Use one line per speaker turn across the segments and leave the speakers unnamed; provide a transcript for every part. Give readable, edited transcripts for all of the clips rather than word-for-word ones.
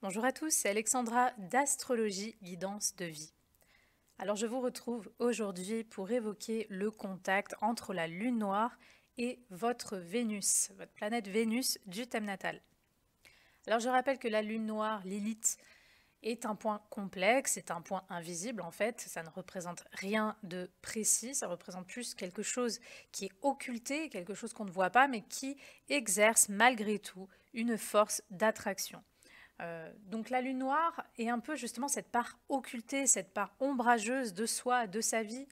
Bonjour à tous, c'est Alexandra d'Astrologie Guidance de Vie. Alors je vous retrouve aujourd'hui pour évoquer le contact entre la Lune noire et votre Vénus, votre planète Vénus du thème natal. Alors je rappelle que la Lune noire, Lilith, est un point complexe, c'est un point invisible en fait, ça ne représente rien de précis, ça représente plus quelque chose qui est occulté, quelque chose qu'on ne voit pas, mais qui exerce malgré tout une force d'attraction. Donc la lune noire est un peu justement cette part occultée, cette part ombrageuse de soi, de sa vie,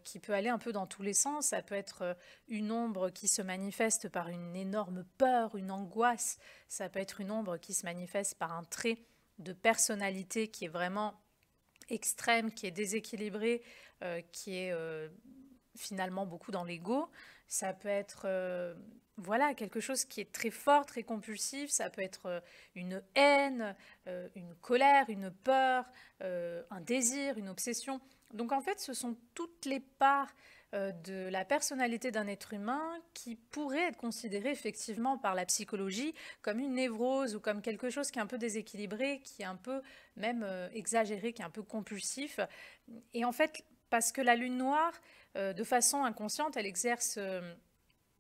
qui peut aller un peu dans tous les sens. Ça peut être une ombre qui se manifeste par une énorme peur, une angoisse. Ça peut être une ombre qui se manifeste par un trait de personnalité qui est vraiment extrême, qui est déséquilibré, qui est finalement beaucoup dans l'ego. Ça peut être voilà, quelque chose qui est très fort, très compulsif. Ça peut être une haine, une colère, une peur, un désir, une obsession. Donc en fait, ce sont toutes les parts de la personnalité d'un être humain qui pourrait être considérée effectivement par la psychologie comme une névrose ou comme quelque chose qui est un peu déséquilibré, qui est un peu même exagéré, qui est un peu compulsif. Et en fait, parce que la lune noire, de façon inconsciente, elle exerce,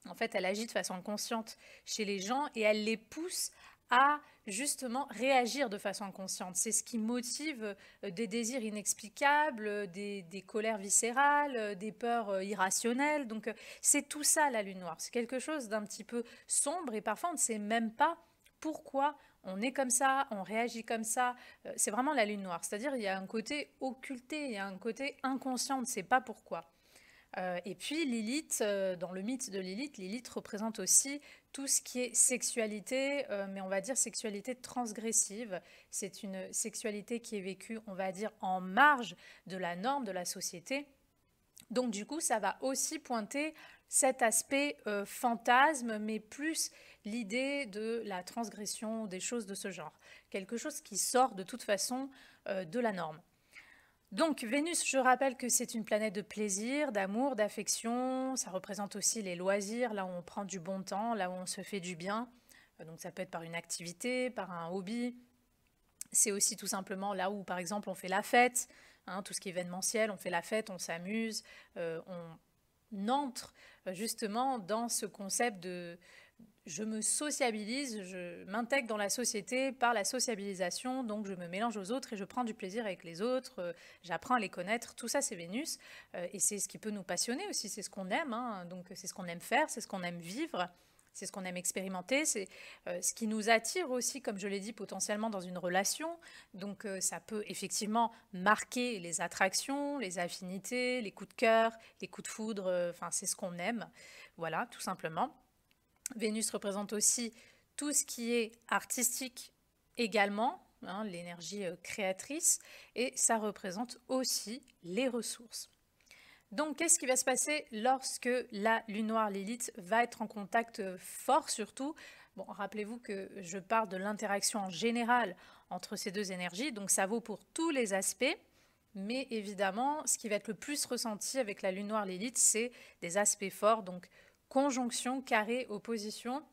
en fait, elle agit de façon inconsciente chez les gens et elle les pousse à justement réagir de façon inconsciente. C'est ce qui motive des désirs inexplicables, des colères viscérales, des peurs irrationnelles. Donc c'est tout ça la lune noire. C'est quelque chose d'un petit peu sombre et parfois on ne sait même pas pourquoi on est comme ça, on réagit comme ça. C'est vraiment la lune noire. C'est-à-dire il y a un côté occulté, il y a un côté inconscient, on ne sait pas pourquoi. Et puis Lilith, dans le mythe de Lilith, Lilith représente aussi tout ce qui est sexualité, mais on va dire sexualité transgressive. C'est une sexualité qui est vécue, on va dire, en marge de la norme de la société. Donc du coup, ça va aussi pointer cet aspect fantasme, mais plus l'idée de la transgression, des choses de ce genre. Quelque chose qui sort de toute façon de la norme. Donc Vénus, je rappelle que c'est une planète de plaisir, d'amour, d'affection. Ça représente aussi les loisirs, là où on prend du bon temps, là où on se fait du bien. Donc ça peut être par une activité, par un hobby. C'est aussi tout simplement là où, par exemple, on fait la fête, hein, tout ce qui est événementiel, on fait la fête, on s'amuse, on entre justement dans ce concept de je me sociabilise, je m'intègre dans la société par la sociabilisation, donc je me mélange aux autres et je prends du plaisir avec les autres, j'apprends à les connaître, tout ça c'est Vénus, et c'est ce qui peut nous passionner aussi, c'est ce qu'on aime, hein, donc c'est ce qu'on aime faire, c'est ce qu'on aime vivre, c'est ce qu'on aime expérimenter, c'est ce qui nous attire aussi, comme je l'ai dit, potentiellement dans une relation, donc ça peut effectivement marquer les attractions, les affinités, les coups de cœur, les coups de foudre, enfin c'est ce qu'on aime, voilà, tout simplement. Vénus représente aussi tout ce qui est artistique également, hein, l'énergie créatrice, et ça représente aussi les ressources. Donc, qu'est-ce qui va se passer lorsque la lune noire Lilith va être en contact fort surtout? Bon, rappelez-vous que je parle de l'interaction en général entre ces deux énergies, donc ça vaut pour tous les aspects, mais évidemment, ce qui va être le plus ressenti avec la lune noire Lilith, c'est des aspects forts, donc conjonction, carré, opposition.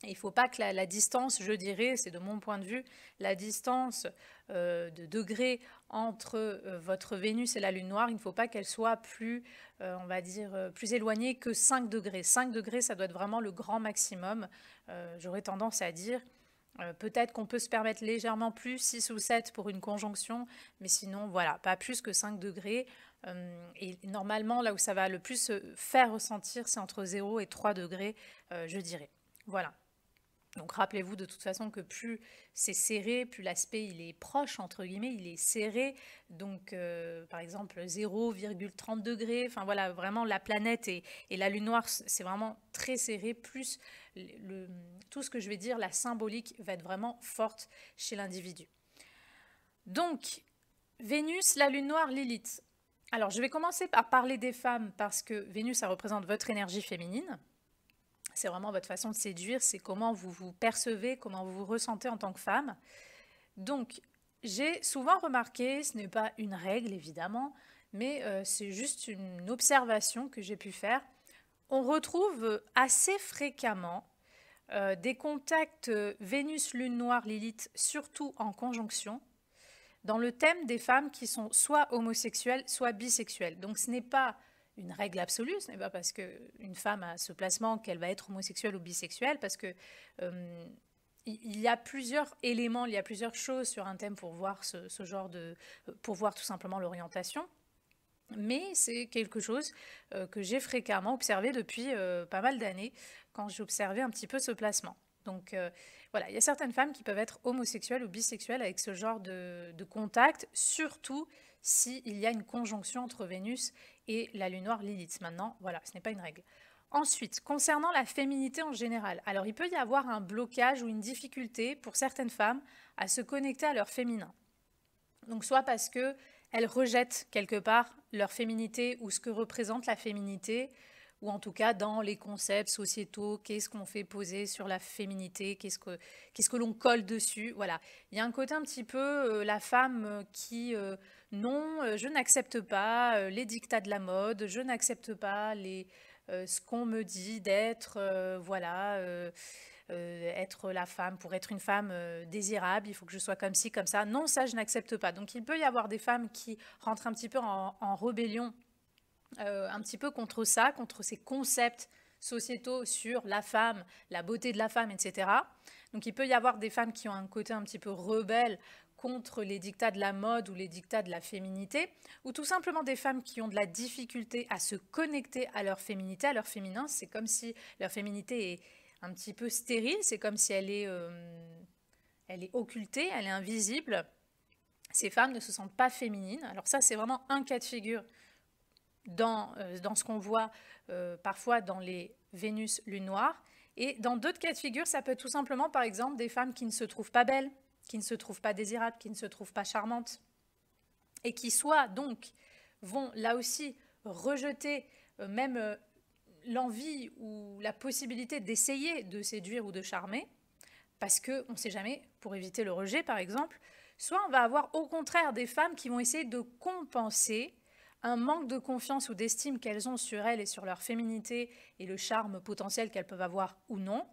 Il ne faut pas que la distance, je dirais, c'est de mon point de vue, la distance de degrés entre votre Vénus et la Lune noire, il ne faut pas qu'elle soit plus, on va dire, plus éloignée que 5 degrés. 5 degrés, ça doit être vraiment le grand maximum. J'aurais tendance à dire, peut-être qu'on peut se permettre légèrement plus, 6 ou 7 pour une conjonction, mais sinon, voilà, pas plus que 5 degrés. Et normalement, là où ça va le plus se faire ressentir, c'est entre 0 et 3 degrés, je dirais. Voilà. Donc rappelez-vous de toute façon que plus c'est serré, plus l'aspect il est proche, entre guillemets, il est serré. Donc par exemple 0,30 degrés, enfin voilà, vraiment la planète et la lune noire, c'est vraiment très serré. Plus tout ce que je vais dire, la symbolique va être vraiment forte chez l'individu. Donc Vénus, la lune noire, Lilith. Alors je vais commencer par parler des femmes parce que Vénus, ça représente votre énergie féminine. C'est vraiment votre façon de séduire, c'est comment vous vous percevez, comment vous vous ressentez en tant que femme. Donc, j'ai souvent remarqué, ce n'est pas une règle évidemment, mais c'est juste une observation que j'ai pu faire. On retrouve assez fréquemment des contacts Vénus-Lune noire Lilith, surtout en conjonction, dans le thème des femmes qui sont soit homosexuelles, soit bisexuelles. Donc ce n'est pas une règle absolue, ce n'est pas parce qu'une femme a ce placement qu'elle va être homosexuelle ou bisexuelle, parce que il y a plusieurs éléments, il y a plusieurs choses sur un thème pour voir ce genre de... pour voir tout simplement l'orientation. Mais c'est quelque chose que j'ai fréquemment observé depuis pas mal d'années, quand j'observais un petit peu ce placement. Donc voilà, il y a certaines femmes qui peuvent être homosexuelles ou bisexuelles avec ce genre de contact, surtout s'il y a une conjonction entre Vénus et la lune noire Lilith. Maintenant, voilà, ce n'est pas une règle. Ensuite, concernant la féminité en général, alors il peut y avoir un blocage ou une difficulté pour certaines femmes à se connecter à leur féminin. Donc soit parce qu'elles rejettent quelque part leur féminité ou ce que représente la féminité, ou en tout cas dans les concepts sociétaux, qu'est-ce qu'on fait poser sur la féminité, qu'est-ce que l'on colle dessus. Voilà, il y a un côté un petit peu la femme qui, non, je n'accepte pas les dictats de la mode, je n'accepte pas ce qu'on me dit d'être, être la femme, pour être une femme désirable, il faut que je sois comme ci, comme ça. Non, ça, je n'accepte pas. Donc, il peut y avoir des femmes qui rentrent un petit peu en rébellion, un petit peu contre ça, contre ces concepts sociétaux sur la femme, la beauté de la femme, etc. Donc, il peut y avoir des femmes qui ont un côté un petit peu rebelle contre les dictats de la mode ou les dictats de la féminité, ou tout simplement des femmes qui ont de la difficulté à se connecter à leur féminité, à leur féminin. C'est comme si leur féminité est un petit peu stérile, c'est comme si elle est occultée, elle est invisible. Ces femmes ne se sentent pas féminines. Alors ça, c'est vraiment un cas de figure dans ce qu'on voit parfois dans les Vénus lune noire. Et dans d'autres cas de figure, ça peut être tout simplement, par exemple, des femmes qui ne se trouvent pas belles, qui ne se trouvent pas désirables, qui ne se trouvent pas charmantes, et qui soit donc vont là aussi rejeter même l'envie ou la possibilité d'essayer de séduire ou de charmer, parce qu'on ne sait jamais, pour éviter le rejet par exemple, soit on va avoir au contraire des femmes qui vont essayer de compenser un manque de confiance ou d'estime qu'elles ont sur elles et sur leur féminité et le charme potentiel qu'elles peuvent avoir ou non.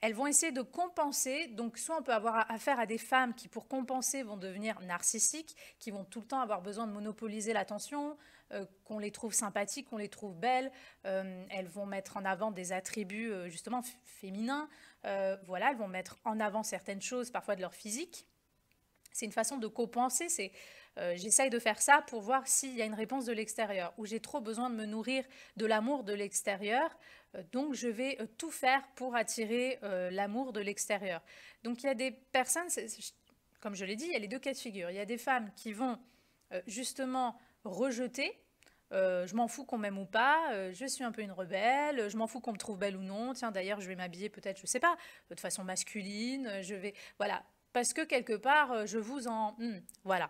Elles vont essayer de compenser, donc soit on peut avoir affaire à des femmes qui pour compenser vont devenir narcissiques, qui vont tout le temps avoir besoin de monopoliser l'attention, qu'on les trouve sympathiques, qu'on les trouve belles, elles vont mettre en avant des attributs justement féminins, voilà, elles vont mettre en avant certaines choses parfois de leur physique. C'est une façon de compenser, j'essaye de faire ça pour voir s'il y a une réponse de l'extérieur, où j'ai trop besoin de me nourrir de l'amour de l'extérieur, donc je vais tout faire pour attirer l'amour de l'extérieur. Donc il y a des personnes, comme je l'ai dit, il y a les deux cas de figure. Il y a des femmes qui vont justement rejeter, je m'en fous qu'on m'aime ou pas, je suis un peu une rebelle, je m'en fous qu'on me trouve belle ou non, tiens d'ailleurs je vais m'habiller peut-être, je sais pas, de façon masculine, voilà, parce que quelque part je vous en... voilà.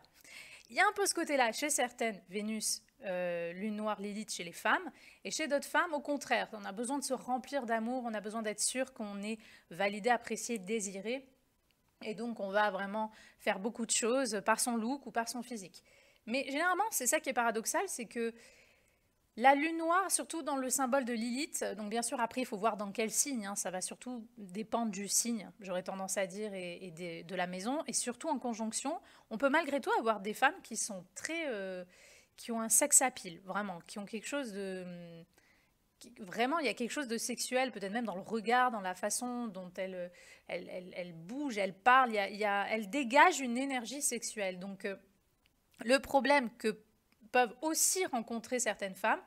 Il y a un peu ce côté-là chez certaines Vénus, lune noire, Lilith chez les femmes, et chez d'autres femmes, au contraire, on a besoin de se remplir d'amour, on a besoin d'être sûr qu'on est validé, apprécié, désiré, et donc on va vraiment faire beaucoup de choses par son look ou par son physique. Mais généralement, c'est ça qui est paradoxal, c'est que la lune noire, surtout dans le symbole de Lilith, donc bien sûr après il faut voir dans quel signe, hein, ça va surtout dépendre du signe, j'aurais tendance à dire, et de la maison, et surtout en conjonction, on peut malgré tout avoir des femmes qui sont qui ont un sex appeal, vraiment, qui ont quelque chose de... Vraiment, il y a quelque chose de sexuel, peut-être même dans le regard, dans la façon dont elle bouge, elle parle, elle dégage une énergie sexuelle. Donc le problème que peuvent aussi rencontrer certaines femmes,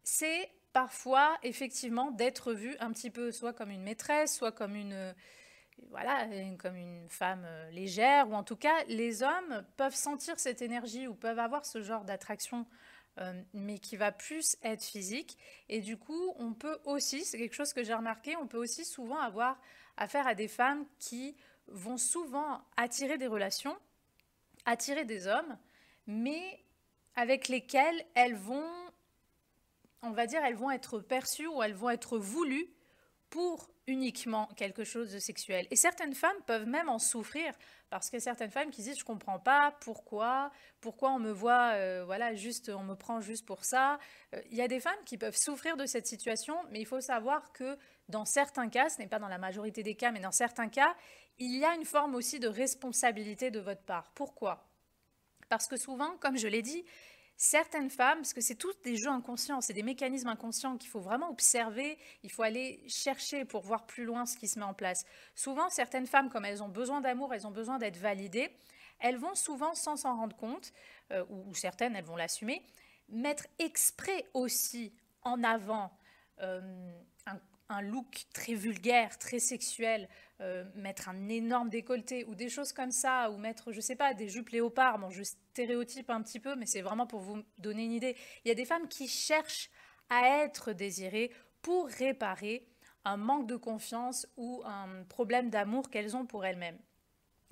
c'est parfois effectivement d'être vue un petit peu soit comme une maîtresse, soit comme comme une femme légère, ou en tout cas les hommes peuvent sentir cette énergie ou peuvent avoir ce genre d'attraction, mais qui va plus être physique, et du coup on peut aussi, c'est quelque chose que j'ai remarqué, on peut aussi souvent avoir affaire à des femmes qui vont souvent attirer des relations, attirer des hommes, mais avec lesquelles elles vont, on va dire, elles vont être perçues ou elles vont être voulues pour uniquement quelque chose de sexuel. Et certaines femmes peuvent même en souffrir, parce que certaines femmes qui disent je comprends pas pourquoi on me voit, voilà, juste, on me prend juste pour ça. Il y a des femmes qui peuvent souffrir de cette situation, mais il faut savoir que dans certains cas, ce n'est pas dans la majorité des cas, mais dans certains cas, il y a une forme aussi de responsabilité de votre part. Pourquoi? Parce que souvent, comme je l'ai dit, certaines femmes, parce que c'est tous des jeux inconscients, c'est des mécanismes inconscients qu'il faut vraiment observer, il faut aller chercher pour voir plus loin ce qui se met en place. Souvent, certaines femmes, comme elles ont besoin d'amour, elles ont besoin d'être validées, elles vont souvent, sans s'en rendre compte, ou certaines, elles vont l'assumer, mettre exprès aussi en avant un look très vulgaire, très sexuel, mettre un énorme décolleté ou des choses comme ça, ou mettre, je sais pas, des jupes léopards. Bon, je stéréotype un petit peu, mais c'est vraiment pour vous donner une idée. Il y a des femmes qui cherchent à être désirées pour réparer un manque de confiance ou un problème d'amour qu'elles ont pour elles-mêmes.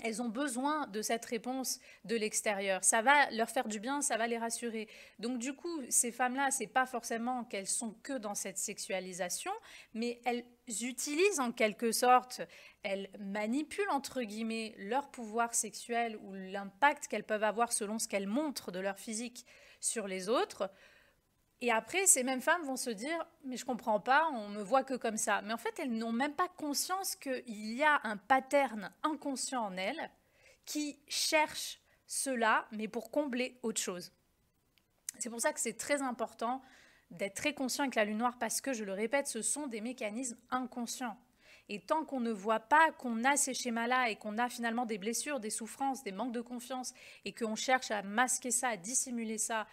Elles ont besoin de cette réponse de l'extérieur. Ça va leur faire du bien, ça va les rassurer. Donc du coup, ces femmes-là, c'est pas forcément qu'elles sont que dans cette sexualisation, mais elles utilisent en quelque sorte, elles manipulent entre guillemets leur pouvoir sexuel ou l'impact qu'elles peuvent avoir selon ce qu'elles montrent de leur physique sur les autres. Et après, ces mêmes femmes vont se dire, mais je comprends pas, on me voit que comme ça. Mais en fait, elles n'ont même pas conscience qu'il y a un pattern inconscient en elles qui cherche cela, mais pour combler autre chose. C'est pour ça que c'est très important d'être très conscient avec la lune noire parce que, je le répète, ce sont des mécanismes inconscients. Et tant qu'on ne voit pas qu'on a ces schémas-là et qu'on a finalement des blessures, des souffrances, des manques de confiance et qu'on cherche à masquer ça, à dissimuler ça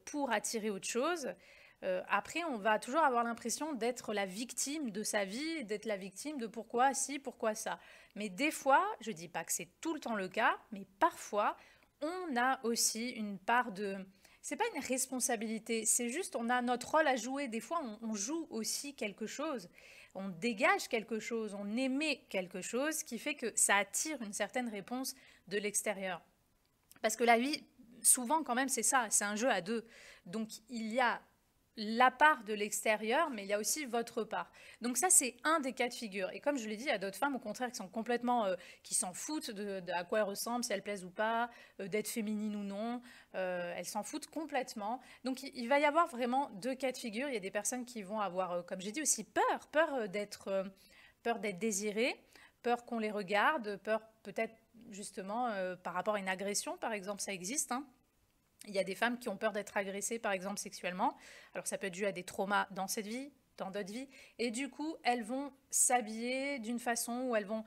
pour attirer autre chose, après on va toujours avoir l'impression d'être la victime de sa vie, d'être la victime de pourquoi ci, pourquoi ça. Mais des fois, je ne dis pas que c'est tout le temps le cas, mais parfois on a aussi une part de... C'est pas une responsabilité, c'est juste on a notre rôle à jouer. Des fois, on joue aussi quelque chose, on dégage quelque chose, on émet quelque chose qui fait que ça attire une certaine réponse de l'extérieur. Parce que la vie, souvent quand même, c'est ça, c'est un jeu à deux. Donc il y a la part de l'extérieur, mais il y a aussi votre part. Donc ça, c'est un des cas de figure. Et comme je l'ai dit, il y a d'autres femmes, au contraire, qui sont complètement, qui s'en foutent de à quoi elles ressemblent, si elles plaisent ou pas, d'être féminines ou non. Elles s'en foutent complètement. Donc il va y avoir vraiment deux cas de figure. Il y a des personnes qui vont avoir, comme j'ai dit aussi, peur d'être désirées, peur qu'on les regarde, peur peut-être justement par rapport à une agression, par exemple, ça existe, hein. Il y a des femmes qui ont peur d'être agressées, par exemple, sexuellement. Alors, ça peut être dû à des traumas dans cette vie, dans d'autres vies. Et du coup, elles vont s'habiller d'une façon où elles vont,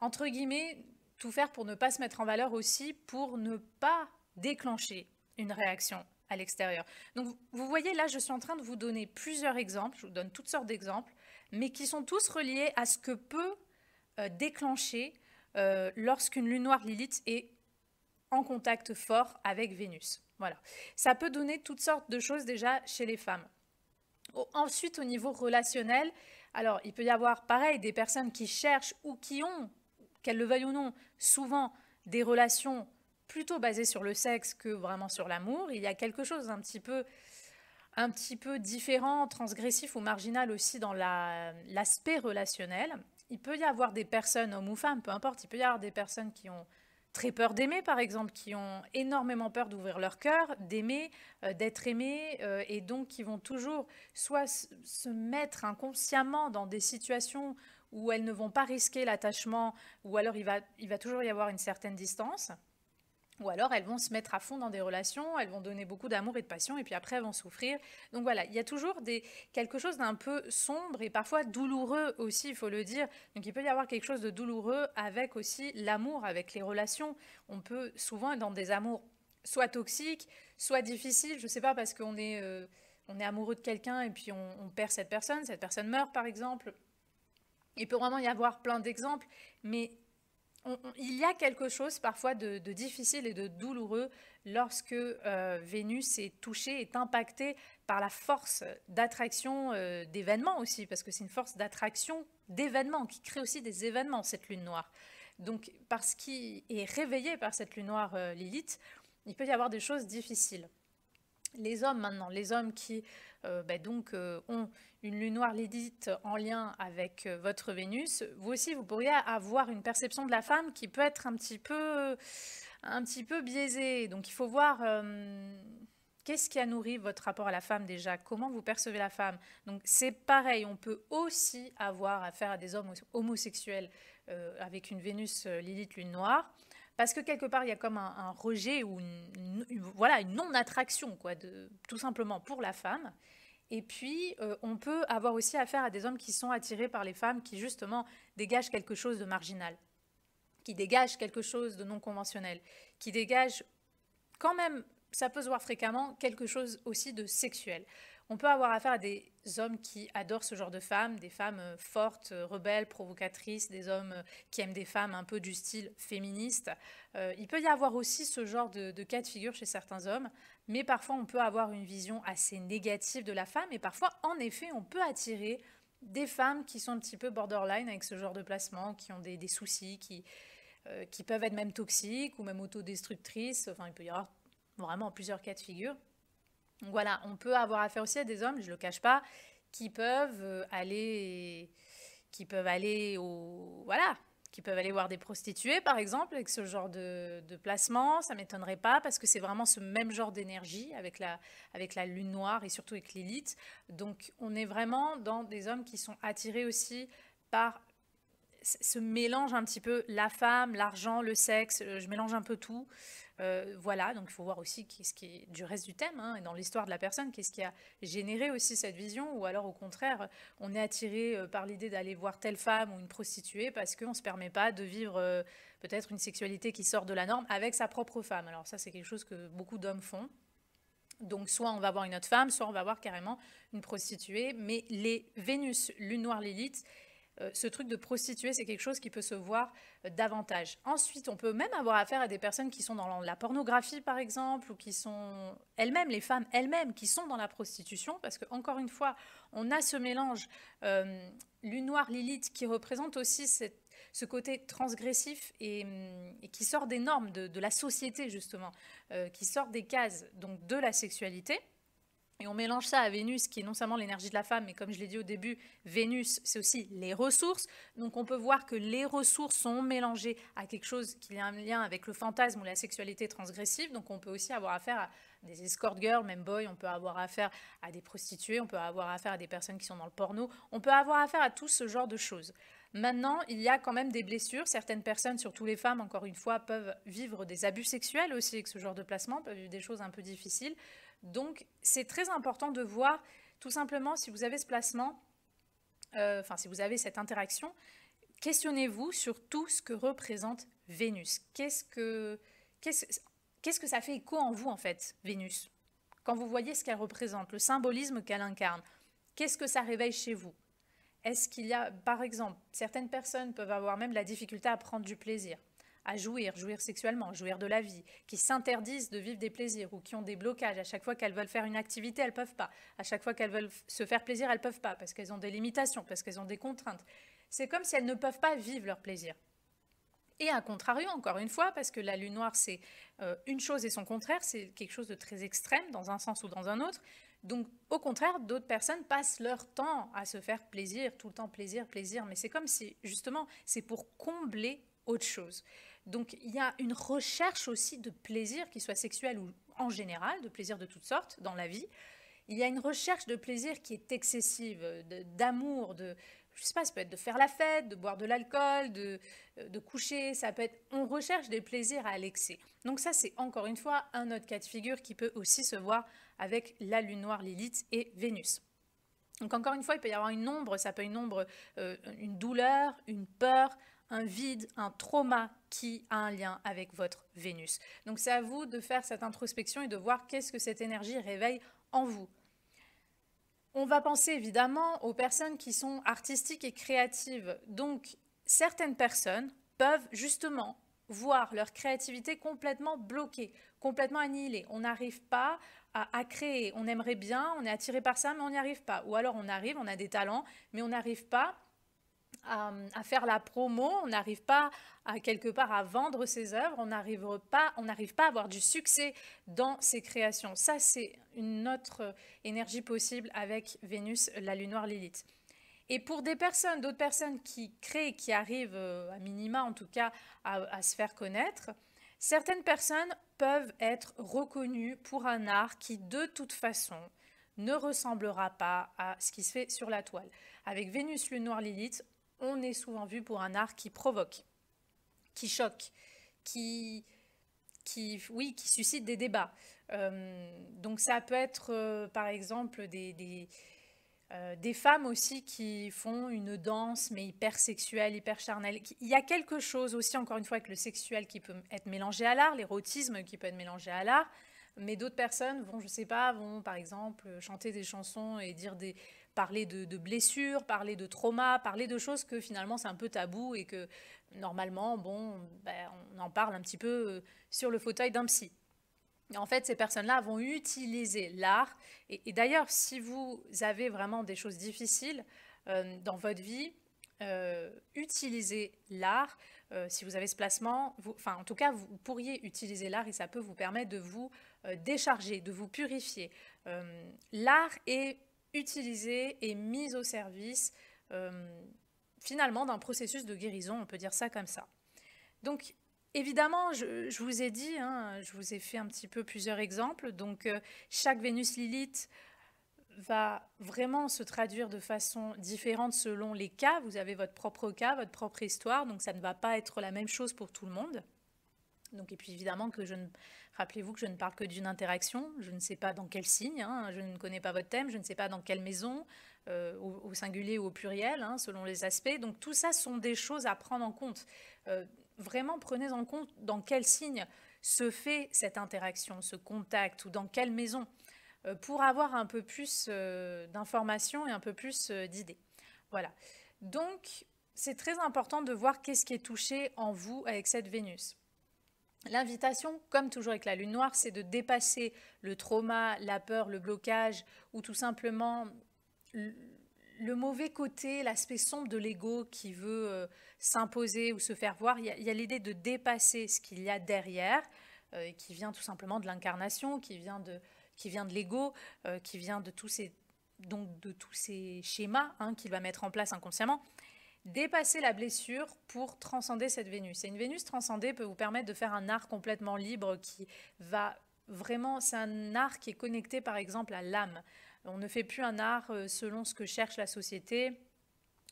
entre guillemets, tout faire pour ne pas se mettre en valeur aussi, pour ne pas déclencher une réaction à l'extérieur. Donc, vous voyez, là, je suis en train de vous donner plusieurs exemples. Je vous donne toutes sortes d'exemples, mais qui sont tous reliés à ce que peut déclencher lorsqu'une lune noire Lilith est en contact fort avec Vénus. Voilà. Ça peut donner toutes sortes de choses déjà chez les femmes. Ensuite, au niveau relationnel, alors il peut y avoir pareil des personnes qui cherchent ou qui ont, qu'elles le veuillent ou non, souvent des relations plutôt basées sur le sexe que vraiment sur l'amour. Il y a quelque chose d'un un petit peu différent, transgressif ou marginal aussi dans l'aspect relationnel. Il peut y avoir des personnes, hommes ou femmes, peu importe, il peut y avoir des personnes qui ont très peur d'aimer, par exemple, qui ont énormément peur d'ouvrir leur cœur, d'aimer, d'être aimées, et donc qui vont toujours soit se mettre inconsciemment dans des situations où elles ne vont pas risquer l'attachement, ou alors il va toujours y avoir une certaine distance, ou alors elles vont se mettre à fond dans des relations, elles vont donner beaucoup d'amour et de passion, et puis après elles vont souffrir. Donc voilà, il y a toujours quelque chose d'un peu sombre et parfois douloureux aussi, il faut le dire. Donc il peut y avoir quelque chose de douloureux avec aussi l'amour, avec les relations. On peut souvent être dans des amours soit toxiques, soit difficiles, je ne sais pas, parce on est amoureux de quelqu'un et puis on perd cette personne meurt par exemple. Il peut vraiment y avoir plein d'exemples, mais il y a quelque chose parfois de difficile et de douloureux lorsque Vénus est touchée, est impactée par la force d'attraction d'événements aussi, parce que c'est une force d'attraction d'événements qui crée aussi des événements, cette lune noire. Donc, parce qu'il est réveillé par cette lune noire Lilith, il peut y avoir des choses difficiles. Les hommes maintenant, les hommes qui ont une lune noire Lilith en lien avec votre Vénus, vous aussi, vous pourriez avoir une perception de la femme qui peut être un petit peu biaisée. Donc, il faut voir qu'est-ce qui a nourri votre rapport à la femme déjà, comment vous percevez la femme. Donc, c'est pareil, on peut aussi avoir affaire à des hommes homosexuels avec une Vénus Lilith lune noire. Parce que quelque part, il y a comme un rejet ou voilà, une non-attraction, quoi, tout simplement pour la femme. Et puis, on peut avoir aussi affaire à des hommes qui sont attirés par les femmes qui, justement, dégagent quelque chose de marginal, qui dégagent quelque chose de non conventionnel, qui dégagent quand même, ça peut se voir fréquemment, quelque chose aussi de sexuel. On peut avoir affaire à des hommes qui adorent ce genre de femmes, des femmes fortes, rebelles, provocatrices, des hommes qui aiment des femmes un peu du style féministe. Il peut y avoir aussi ce genre de cas de figure chez certains hommes, mais parfois on peut avoir une vision assez négative de la femme et parfois, en effet, on peut attirer des femmes qui sont un petit peu borderline avec ce genre de placement, qui ont des soucis, qui peuvent être même toxiques ou même autodestructrices. Enfin, il peut y avoir vraiment plusieurs cas de figure. Donc voilà, on peut avoir affaire aussi à des hommes, je ne le cache pas, qui peuvent aller voir des prostituées par exemple avec ce genre de placement. Ça ne m'étonnerait pas parce que c'est vraiment ce même genre d'énergie avec la lune noire et surtout avec Lilith. Donc on est vraiment dans des hommes qui sont attirés aussi par ce mélange un petit peu la femme, l'argent, le sexe, je mélange un peu tout. Voilà, donc il faut voir aussi ce qui est du reste du thème, hein, et dans l'histoire de la personne, qu'est-ce qui a généré aussi cette vision, ou alors au contraire, on est attiré par l'idée d'aller voir telle femme ou une prostituée parce qu'on ne se permet pas de vivre peut-être une sexualité qui sort de la norme avec sa propre femme. Alors ça, c'est quelque chose que beaucoup d'hommes font. Donc soit on va voir une autre femme, soit on va voir carrément une prostituée, mais les Vénus, lune noire Lilith, ce truc de prostituée, c'est quelque chose qui peut se voir davantage. Ensuite, on peut même avoir affaire à des personnes qui sont dans la pornographie, par exemple, ou qui sont elles-mêmes, les femmes elles-mêmes, qui sont dans la prostitution, parce que encore une fois, on a ce mélange lune noire Lilith qui représente aussi ce côté transgressif et qui sort des normes de la société, justement, qui sort des cases donc, de la sexualité. Et on mélange ça à Vénus, qui est non seulement l'énergie de la femme, mais comme je l'ai dit au début, Vénus, c'est aussi les ressources. Donc on peut voir que les ressources sont mélangées à quelque chose qui a un lien avec le fantasme ou la sexualité transgressive. Donc on peut aussi avoir affaire à des escort girls, même boy, on peut avoir affaire à des prostituées, on peut avoir affaire à des personnes qui sont dans le porno, on peut avoir affaire à tout ce genre de choses. Maintenant, il y a quand même des blessures. Certaines personnes, surtout les femmes, encore une fois, peuvent vivre des abus sexuels aussi avec ce genre de placement, peuvent vivre des choses un peu difficiles. Donc, c'est très important de voir, tout simplement, si vous avez ce placement, si vous avez cette interaction, questionnez-vous sur tout ce que représente Vénus. Qu'est-ce que ça fait écho en vous, en fait, Vénus? Quand vous voyez ce qu'elle représente, le symbolisme qu'elle incarne, qu'est-ce que ça réveille chez vous? Est-ce qu'il y a, par exemple, certaines personnes peuvent avoir même la difficulté à prendre du plaisir, à jouir sexuellement, jouir de la vie, qui s'interdisent de vivre des plaisirs ou qui ont des blocages. À chaque fois qu'elles veulent faire une activité, elles ne peuvent pas. À chaque fois qu'elles veulent se faire plaisir, elles ne peuvent pas parce qu'elles ont des limitations, parce qu'elles ont des contraintes. C'est comme si elles ne peuvent pas vivre leur plaisir. Et à contrario, encore une fois, parce que la lune noire, c'est une chose et son contraire, c'est quelque chose de très extrême dans un sens ou dans un autre. Donc, au contraire, d'autres personnes passent leur temps à se faire plaisir, tout le temps plaisir, plaisir. Mais c'est comme si, justement, c'est pour combler autre chose. Donc, il y a une recherche aussi de plaisir, qu'il soit sexuel ou en général, de plaisir de toutes sortes dans la vie. Il y a une recherche de plaisir qui est excessive, d'amour, je sais pas, ça peut être de faire la fête, de boire de l'alcool, de coucher, ça peut être, on recherche des plaisirs à l'excès. Donc ça, c'est encore une fois un autre cas de figure qui peut aussi se voir avec la lune noire Lilith et Vénus. Donc encore une fois, il peut y avoir une ombre, ça peut être une ombre, une douleur, une peur, un vide, un trauma qui a un lien avec votre Vénus. Donc c'est à vous de faire cette introspection et de voir qu'est-ce que cette énergie réveille en vous. On va penser évidemment aux personnes qui sont artistiques et créatives. Donc certaines personnes peuvent justement voir leur créativité complètement bloquée, complètement annihilée. On n'arrive pas à créer. On aimerait bien, on est attiré par ça, mais on n'y arrive pas. Ou alors on arrive, on a des talents, mais on n'arrive pas à faire la promo, on n'arrive pas à quelque part à vendre ses œuvres, on n'arrive pas à avoir du succès dans ses créations. Ça, c'est une autre énergie possible avec Vénus, la lune noire Lilith. Et pour d'autres personnes qui créent, qui arrivent à minima en tout cas à se faire connaître, certaines personnes peuvent être reconnues pour un art qui de toute façon ne ressemblera pas à ce qui se fait sur la toile. Avec Vénus, lune noire Lilith, on est souvent vu pour un art qui provoque, qui choque, qui suscite des débats. Donc ça peut être par exemple des femmes aussi qui font une danse mais hyper sexuelle, hyper charnelle. Il y a quelque chose aussi, encore une fois, avec le sexuel qui peut être mélangé à l'art, l'érotisme qui peut être mélangé à l'art. Mais d'autres personnes vont, je sais pas, vont par exemple chanter des chansons et parler de blessures, parler de traumas, parler de choses que finalement c'est un peu tabou et que normalement, bon, ben, on en parle un petit peu sur le fauteuil d'un psy. En fait, ces personnes-là vont utiliser l'art. Et d'ailleurs, si vous avez vraiment des choses difficiles dans votre vie, utilisez l'art. Si vous avez ce placement, en tout cas, vous pourriez utiliser l'art et ça peut vous permettre de vous décharger, de vous purifier. L'art est utilisé et mis au service finalement d'un processus de guérison, on peut dire ça comme ça. Donc, évidemment, je vous ai dit, hein, je vous ai fait un petit peu plusieurs exemples. Donc, chaque Vénus Lilith va vraiment se traduire de façon différente selon les cas. Vous avez votre propre cas, votre propre histoire, donc ça ne va pas être la même chose pour tout le monde. Donc, et puis évidemment rappelez-vous que je ne parle que d'une interaction. Je ne sais pas dans quel signe, hein, je ne connais pas votre thème, je ne sais pas dans quelle maison, au singulier ou au pluriel, hein, selon les aspects. Donc tout ça sont des choses à prendre en compte. Vraiment, prenez en compte dans quel signe se fait cette interaction, ce contact, ou dans quelle maison, pour avoir un peu plus d'informations et un peu plus d'idées. Voilà. Donc, c'est très important de voir qu'est-ce qui est touché en vous avec cette Vénus. L'invitation, comme toujours avec la lune noire, c'est de dépasser le trauma, la peur, le blocage, ou tout simplement le mauvais côté, l'aspect sombre de l'ego qui veut s'imposer ou se faire voir. Il y a l'idée de dépasser ce qu'il y a derrière, qui vient tout simplement de l'incarnation, qui vient de l'ego, qui vient de tous ces schémas qu'il va mettre en place inconsciemment. Dépasser la blessure pour transcender cette Vénus. Et une Vénus transcendée peut vous permettre de faire un art complètement libre qui va vraiment, c'est un art qui est connecté par exemple à l'âme. On ne fait plus un art selon ce que cherche la société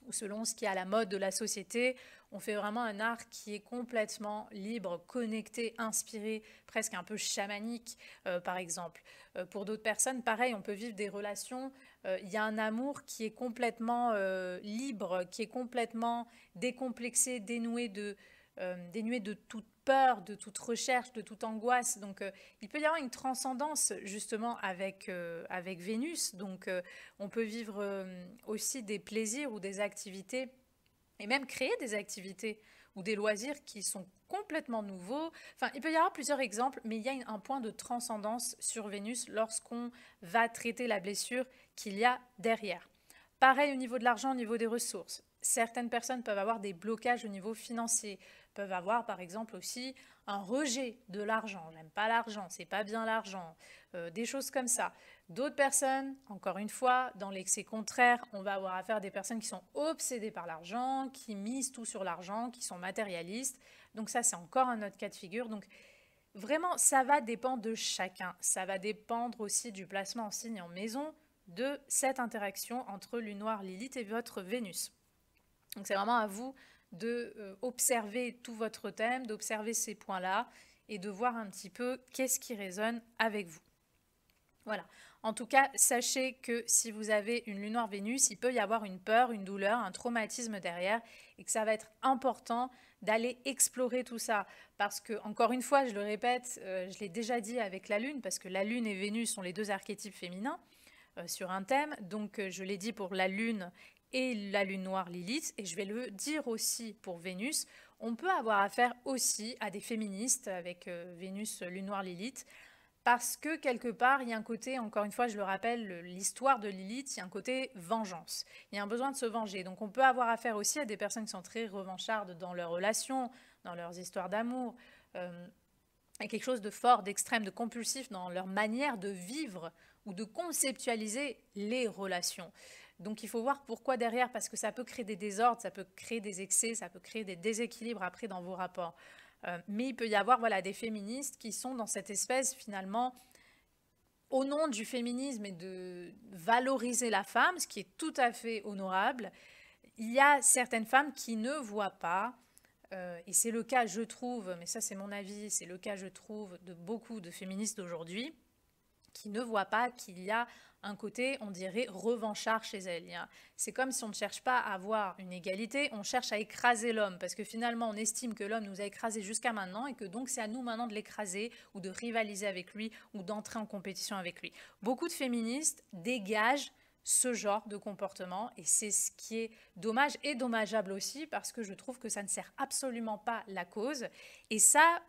ou selon ce qui est à la mode de la société. On fait vraiment un art qui est complètement libre, connecté, inspiré, presque un peu chamanique, par exemple. Pour d'autres personnes, pareil, on peut vivre des relations. Il y a un amour qui est complètement libre, qui est complètement décomplexé, dénué de toute peur, de toute recherche, de toute angoisse. Donc, il peut y avoir une transcendance justement avec Vénus. Donc, on peut vivre aussi des plaisirs ou des activités et même créer des activités ou des loisirs qui sont complètement nouveaux. Enfin, il peut y avoir plusieurs exemples, mais il y a un point de transcendance sur Vénus lorsqu'on va traiter la blessure qu'il y a derrière. Pareil au niveau de l'argent, au niveau des ressources. Certaines personnes peuvent avoir des blocages au niveau financier, peuvent avoir par exemple aussi un rejet de l'argent. J'aime pas l'argent, c'est pas bien l'argent, des choses comme ça. D'autres personnes, encore une fois, dans l'excès contraire, on va avoir affaire à des personnes qui sont obsédées par l'argent, qui misent tout sur l'argent, qui sont matérialistes. Donc ça, c'est encore un autre cas de figure. Donc vraiment, ça va dépendre de chacun. Ça va dépendre aussi du placement en signe en maison, de cette interaction entre lune noire Lilith et votre Vénus. Donc c'est vraiment à vous de observer tout votre thème, d'observer ces points-là et de voir un petit peu qu'est-ce qui résonne avec vous. Voilà. En tout cas, sachez que si vous avez une lune noire Vénus, il peut y avoir une peur, une douleur, un traumatisme derrière et que ça va être important d'aller explorer tout ça. Parce que, encore une fois, je le répète, je l'ai déjà dit avec la lune, parce que la lune et Vénus sont les deux archétypes féminins sur un thème. Donc, je l'ai dit pour la lune et la lune noire Lilith, et je vais le dire aussi pour Vénus. On peut avoir affaire aussi à des féministes avec Vénus, lune noire Lilith, parce que quelque part, il y a un côté, encore une fois, je le rappelle, l'histoire de Lilith, il y a un côté vengeance. Il y a un besoin de se venger. Donc on peut avoir affaire aussi à des personnes qui sont très revanchardes dans leurs relations, dans leurs histoires d'amour, et quelque chose de fort, d'extrême, de compulsif dans leur manière de vivre ou de conceptualiser les relations. Donc il faut voir pourquoi derrière, parce que ça peut créer des désordres, ça peut créer des excès, ça peut créer des déséquilibres après dans vos rapports. Mais il peut y avoir des féministes qui sont dans cette espèce finalement, au nom du féminisme et de valoriser la femme, ce qui est tout à fait honorable, il y a certaines femmes qui ne voient pas, et c'est le cas je trouve, mais ça c'est mon avis, c'est le cas je trouve de beaucoup de féministes d'aujourd'hui, qui ne voient pas qu'il y a un côté, on dirait, revanchard chez elle. C'est comme si on ne cherche pas à avoir une égalité, on cherche à écraser l'homme, parce que finalement on estime que l'homme nous a écrasés jusqu'à maintenant et que donc c'est à nous maintenant de l'écraser ou de rivaliser avec lui ou d'entrer en compétition avec lui. Beaucoup de féministes dégagent ce genre de comportement et c'est ce qui est dommage et dommageable aussi parce que je trouve que ça ne sert absolument pas la cause et ça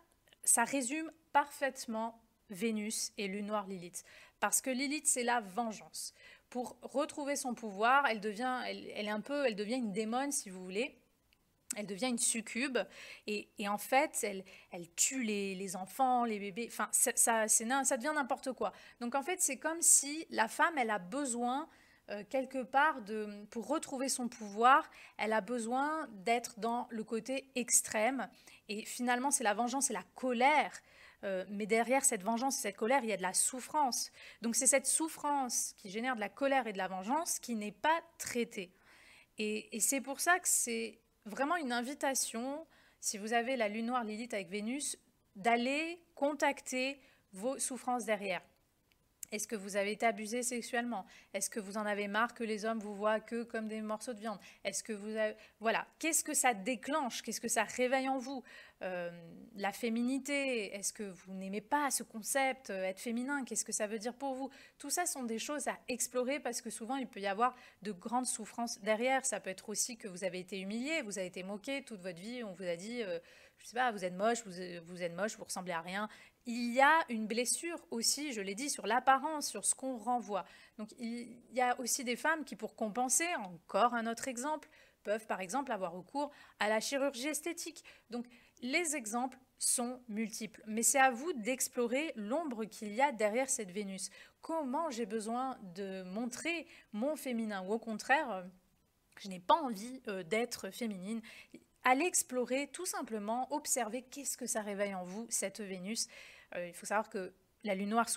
résume parfaitement Vénus et Lune noire Lilith. Parce que Lilith, c'est la vengeance. Pour retrouver son pouvoir, elle devient une démone, si vous voulez. Elle devient une succube. Et en fait, elle tue les enfants, les bébés. Enfin, ça devient n'importe quoi. Donc en fait, c'est comme si la femme, elle a besoin quelque part, pour retrouver son pouvoir, elle a besoin d'être dans le côté extrême. Et finalement, c'est la vengeance, c'est la colère. Mais derrière cette vengeance, cette colère, il y a de la souffrance. Donc c'est cette souffrance qui génère de la colère et de la vengeance qui n'est pas traitée. Et c'est pour ça que c'est vraiment une invitation, si vous avez la Lune noire Lilith avec Vénus, d'aller contacter vos souffrances derrière. Est-ce que vous avez été abusé sexuellement? Est-ce que vous en avez marre que les hommes vous voient que comme des morceaux de viande? Est-ce que vous avez... Voilà, qu'est-ce que ça déclenche? Qu'est-ce que ça réveille en vous? La féminité, est-ce que vous n'aimez pas ce concept, être féminin? Qu'est-ce que ça veut dire pour vous? Tout ça sont des choses à explorer parce que souvent il peut y avoir de grandes souffrances derrière. Ça peut être aussi que vous avez été humilié, vous avez été moqué toute votre vie, on vous a dit, je sais pas, vous êtes moche, vous êtes moche, vous ressemblez à rien. Il y a une blessure aussi, je l'ai dit, sur l'apparence, sur ce qu'on renvoie. Donc il y a aussi des femmes qui, pour compenser, encore un autre exemple, peuvent par exemple avoir recours à la chirurgie esthétique. Donc les exemples sont multiples, mais c'est à vous d'explorer l'ombre qu'il y a derrière cette Vénus. Comment j'ai besoin de montrer mon féminin ou au contraire, je n'ai pas envie d'être féminine. Allez explorer, tout simplement, observer qu'est-ce que ça réveille en vous, cette Vénus. Il faut savoir que la lune noire,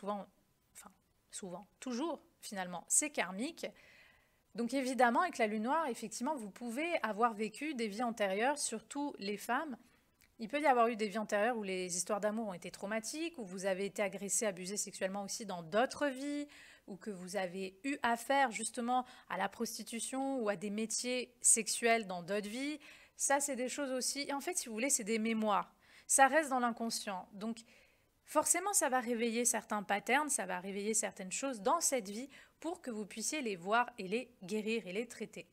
toujours finalement, c'est karmique. Donc évidemment, avec la lune noire, effectivement, vous pouvez avoir vécu des vies antérieures, surtout les femmes. Il peut y avoir eu des vies antérieures où les histoires d'amour ont été traumatiques, où vous avez été agressé, abusé sexuellement aussi dans d'autres vies, ou que vous avez eu affaire justement à la prostitution ou à des métiers sexuels dans d'autres vies. Ça, c'est des choses aussi. Et en fait, si vous voulez, c'est des mémoires. Ça reste dans l'inconscient. Donc, forcément, ça va réveiller certains patterns, ça va réveiller certaines choses dans cette vie pour que vous puissiez les voir et les guérir et les traiter.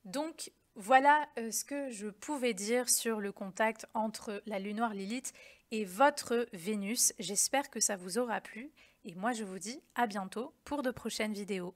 Donc, voilà ce que je pouvais dire sur le contact entre la Lune noire Lilith et votre Vénus. J'espère que ça vous aura plu et moi, je vous dis à bientôt pour de prochaines vidéos.